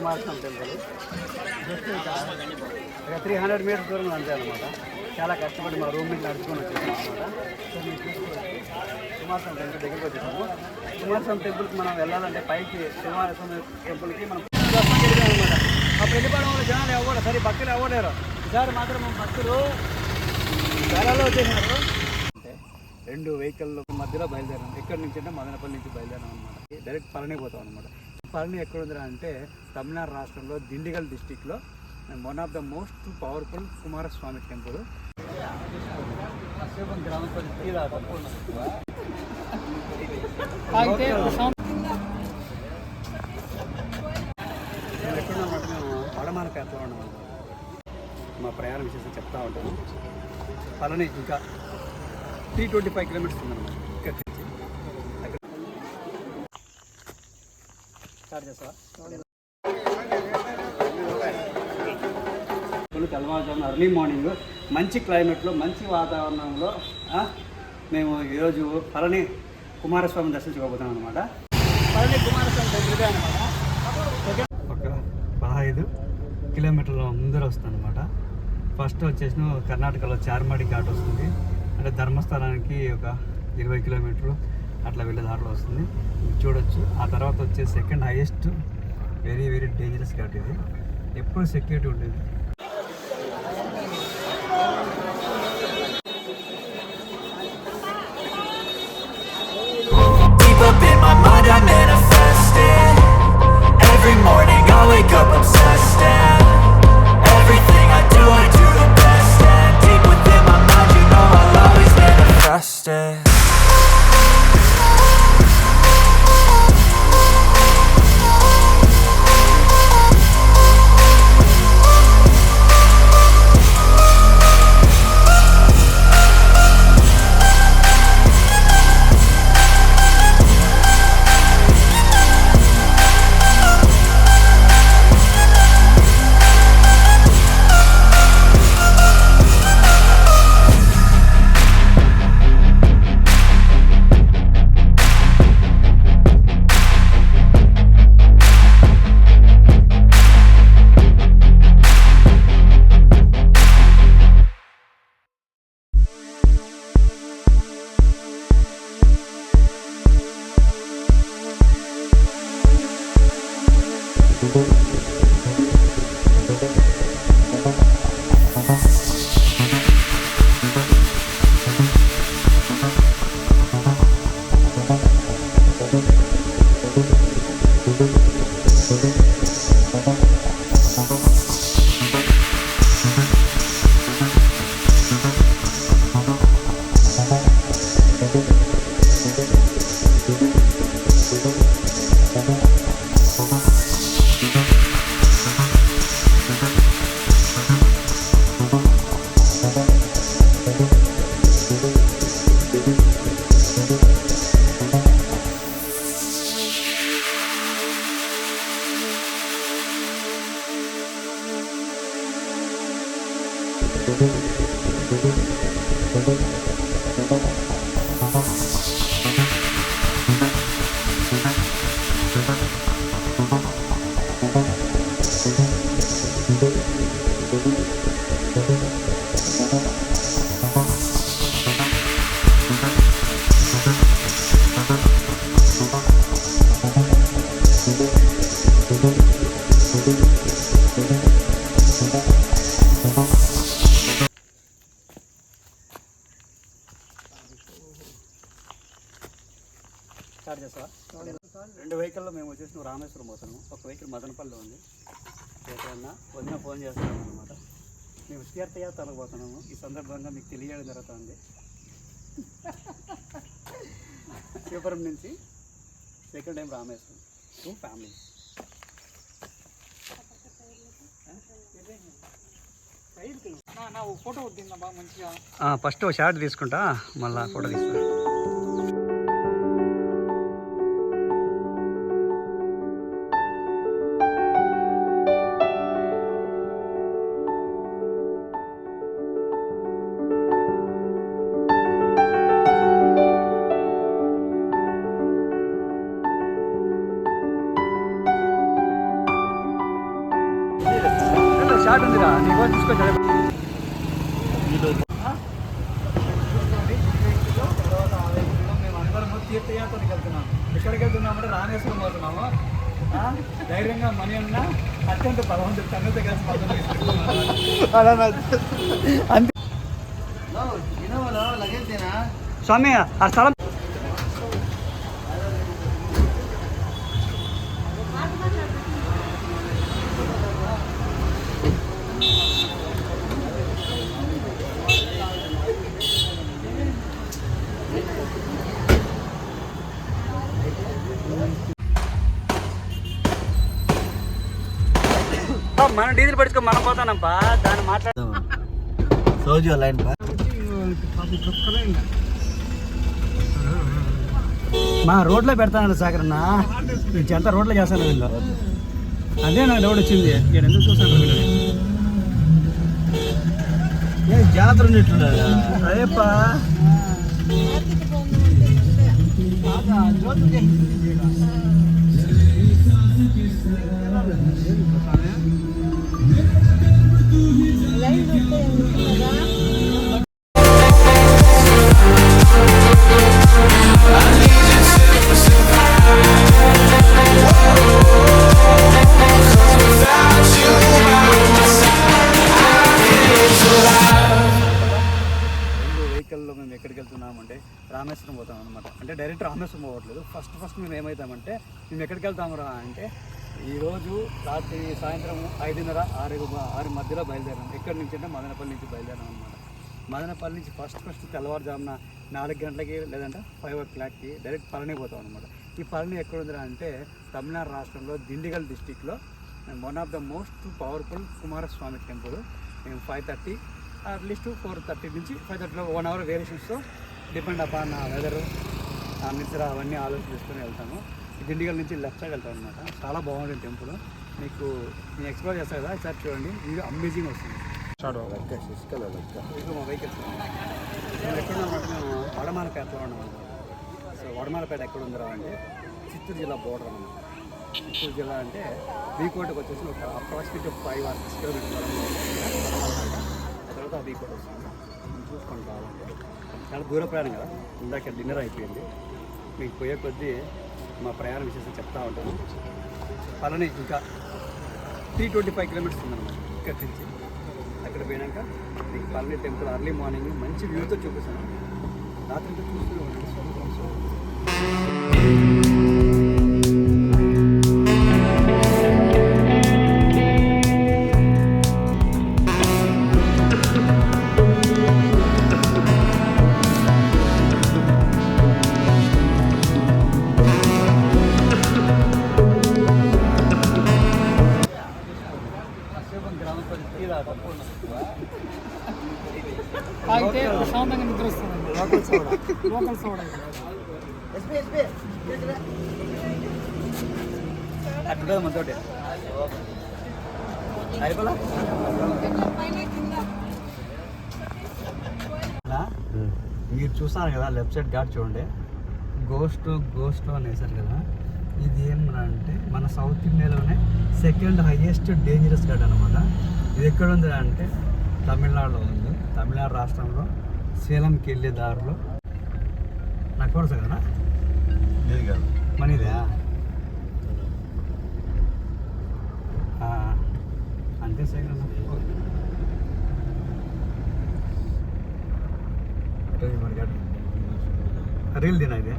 Kumaraswamy temple. Just ఇక 300 metres దూరం అంతే అనమాట. చాలా కష్టపడి మా రూమ్ నుంచి నడుచుకొని వచ్చేసాం అనమాట. సో మేము చూసుకోవచ్చు కుమారస్వామి టెంపుల్ దగ్గరికి వచ్చేసాము. కుమారస్వామి టెంపుల్కి మనం వెళ్ళాలంటే పైకి కుమారస్వామి టెంపుల్కి మనం అనమాట. అప్పుడు వెళ్ళిపోవడం వల్ల జనాలు ఎవరు సరే భక్తులు ఎవలేరు. ఈసారి మాత్రం భక్తులు వేలలో వచ్చేసినారు. అంటే 2 వెహికల్ మధ్యలో బయలుదేరాం. ఎక్కడి నుంచి అంటే మదనపల్లి నుంచి బయలుదేరాం అనమాట. డైరెక్ట్ పళని పోతాం అనమాట. పళని ఎక్కడుందిరా అంటే తమిళనాడు రాష్ట్రంలో దిండిగల్ డిస్టిక్లో one of the most powerful Kumaraswamy temple. గ్రామ ఎక్కడున్నామంటే మేము పడమర పేటలో ఉన్నాం. మా ప్రయాణ విశేషం చెప్తా ఉంటాను. పళని ఇంకా 325 కిలోమీటర్స్ ఉందన్నమాట. ఇక్కడ తెల్లవారుజామున ఎర్లీ మార్నింగ్ మంచి క్లైమేట్లో మంచి వాతావరణంలో మేము ఈరోజు పళని కుమారస్వామిని దర్శించుకోబోతున్నాం అనమాట. పళని కుమారస్వామి దగ్గరగా అనమాట. ఒక 15 కిలోమీటర్ల ముందర వస్తుంది అనమాట. ఫస్ట్ వచ్చేసిన కర్ణాటకలో చార్మాడి ఘాట్ వస్తుంది. అంటే ధర్మస్థలానికి ఒక 20 కిలోమీటర్లు అట్లా వెళ్ళే దారిలో వస్తుంది, చూడొచ్చు. ఆ తర్వాత వచ్చే second highest very very dangerous ghat ఇది. ఎప్పుడు సెక్యూరిటీ ఉండేది. స్టార్ట్ చేస్తావా? 2 వెహికల్లో మేము వచ్చేసి రామేశ్వరం పోతున్నాము. ఒక వెహికల్ మదనపల్లిలో ఉంది. ఎక్కడన్నా వదిన ఫోన్ చేస్తున్నాము అనమాట. మేము తీర్థయాత్రలకు పోతున్నాము. ఈ సందర్భంగా మీకు తెలియజేయడం జరుగుతుంది. శివపురం నుంచి second time Rameswaram 2 families. Photo first short తీసుకుంటా, మళ్ళీ ఫోటో తీసుకుంటా. ఘాట్ ఉందిరా నీకు తీసుకొచ్చా. మేమందరము తీర్థయాత్రకి వెళ్తున్నాం. ఎక్కడికి వెళ్తున్నామంటే రామేశ్వరం పోతున్నాము. ధైర్యంగా మనీ అన్న అత్యంత బలవంతుడు తనతో కలిసి అంతే. స్వామి ఆ స్థలం మనం డీజిల్ పడుచుకో మనం పోతానప్పా. దాన్ని మాట్లాడదాం. సోజు లైన్ మా రోడ్లో పెడతాను సాగరన్న. నేను చెత్త రోడ్లో చేస్తాను వీళ్ళు. అదే నాకు రోడ్ వచ్చింది. నేను ఎందుకు చూసాను జాతర ఉన్నట్టున్నారా? అదేపా వెహికల్లో మేము ఎక్కడికి వెళ్తున్నామంటే రామేశ్వరం పోతాం అనమాట. అంటే డైరెక్ట్ రామేశ్వరం పోవట్లేదు. ఫస్ట్ మేము ఏమవుతామంటే మేము ఎక్కడికి వెళ్తామురా అంటే ఈరోజు రాత్రి సాయంత్రం 5:30-6 మధ్యలో బయలుదేరాం. ఎక్కడి నుంచి అంటే మదనపల్లి నుంచి బయలుదేరాం అనమాట. మదనపల్లి నుంచి ఫస్ట్ తెల్లవారుజామున 4 గంటలకి లేదంటే 5 o'clockకి డైరెక్ట్ పళని పోతాం అనమాట. ఈ పళని ఎక్కడ ఉందిరా అంటే తమిళనాడు రాష్ట్రంలో దిండిగల్ డిస్టిక్లో one of the most powerful Kumaraswamy temple. మేము 5:30 అట్లీస్ట్ 4:30 నుంచి 5:30లో 1 hour వేరియేషన్స్తో డిపెండ్ అపాన్ వెదర్ నిద్ర అవన్నీ ఆలోచిస్తూనే వెళ్తాము. దిండిగల్ నుంచి లెఫ్ట్ సైడ్ వెళ్తాం అనమాట. చాలా బాగుంటుంది టెంపుల్. మీకు నేను ఎక్స్ప్లోర్ చేస్తాను కదా, ఒకసారి చూడండి. వీడియో అమేజింగ్ వస్తుంది. ఇది మా వెహికల్స్ మేము ఎక్కడున్నామంటే మేము వడమాలపేటలో ఉన్నాం. సో వడమాలపేట ఎక్కడ ఉందిరా అంటే చిత్తూరు జిల్లా బోర్డర్ అన్నమాట. చిత్తూరు జిల్లా అంటే బీకోటకు వచ్చేసి ఒక అప్రాక్సిమేట్ 5 or 6 కిలోమీటర్స్ ఆ తర్వాత ఆ బీకోట వస్తుంది. చూసుకొని కావాలంటే చాలా దూర ప్రయాణం కదా. ఇందాక డిన్నర్ అయిపోయింది. మీకు పోయే కొద్దీ మా ప్రయాణ విశేషం చెప్తా ఉంటాను. పళని ఇంకా 325 కిలోమీటర్స్ ఉందన్నమాట ఇక్కడ నుంచి. అక్కడ పోయినాక మీకు పళని టెంపుల్ అర్లీ మార్నింగ్ మంచి వ్యూతో చూపిస్తాను. రాత్రి చూస్తూ తాగితే ప్రశాంతంగా నిద్ర వస్తుంది. లోకల్ సోడా అట్లా మనతోటి అయిపోలా. మీరు చూస్తున్నారు కదా లెఫ్ట్ సైడ్ ఘాట్ చూడండి. గోస్ట్ అని వేశారు కదా. ఇది ఏమంటే మన సౌత్ ఇండియాలోనే 2nd హైయెస్ట్ డేంజరస్ ఘాట్ అనమాట. ఇది ఎక్కడ ఉంది అంటే తమిళనాడులో ఉంది. తమిళనాడు రాష్ట్రంలో సేలంకి వెళ్ళే దారిలో. నాకు కూడా కదా మనీదా అంతే సైకిల్ రీల్ తినా ఇది.